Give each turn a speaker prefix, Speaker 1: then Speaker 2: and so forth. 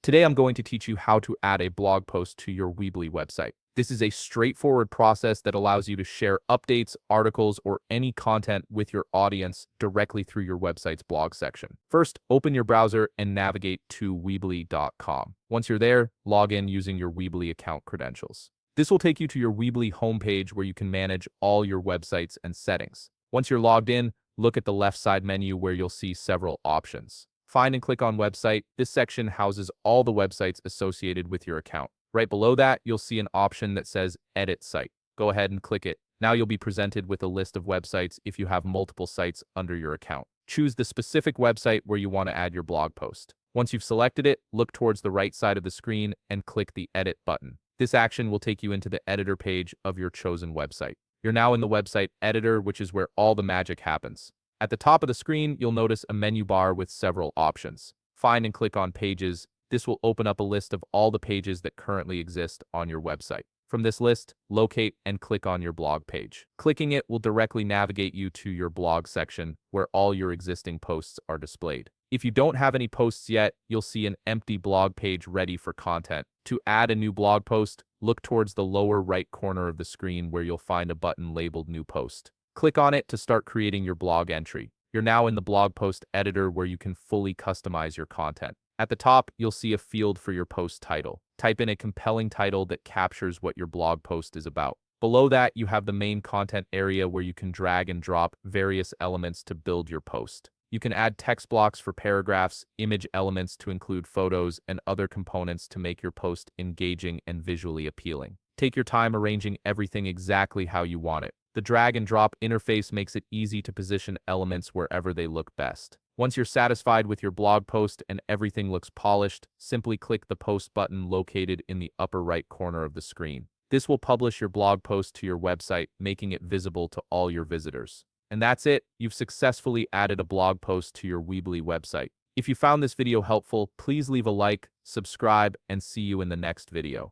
Speaker 1: Today I'm going to teach you how to add a blog post to your Weebly website. This is a straightforward process that allows you to share updates, articles, or any content with your audience directly through your website's blog section. First, open your browser and navigate to Weebly.com. Once you're there, log in using your Weebly account credentials. This will take you to your Weebly homepage where you can manage all your websites and settings. Once you're logged in, look at the left side menu where you'll see several options. Find and click on Website. This section houses all the websites associated with your account. Right below that, you'll see an option that says Edit Site. Go ahead and click it. Now you'll be presented with a list of websites if you have multiple sites under your account. Choose the specific website where you want to add your blog post. Once you've selected it, look towards the right side of the screen and click the Edit button. This action will take you into the editor page of your chosen website. You're now in the website editor, which is where all the magic happens. At the top of the screen, you'll notice a menu bar with several options. Find and click on Pages. This will open up a list of all the pages that currently exist on your website. From this list, locate and click on your blog page. Clicking it will directly navigate you to your blog section where all your existing posts are displayed. If you don't have any posts yet, you'll see an empty blog page ready for content. To add a new blog post, look towards the lower right corner of the screen where you'll find a button labeled New Post. Click on it to start creating your blog entry. You're now in the blog post editor where you can fully customize your content. At the top, you'll see a field for your post title. Type in a compelling title that captures what your blog post is about. Below that, you have the main content area where you can drag and drop various elements to build your post. You can add text blocks for paragraphs, image elements to include photos, and other components to make your post engaging and visually appealing. Take your time arranging everything exactly how you want it. The drag and drop interface makes it easy to position elements wherever they look best. Once you're satisfied with your blog post and everything looks polished, simply click the Post button located in the upper right corner of the screen. This will publish your blog post to your website, making it visible to all your visitors. And that's it. You've successfully added a blog post to your Weebly website. If you found this video helpful, please leave a like, subscribe, and see you in the next video.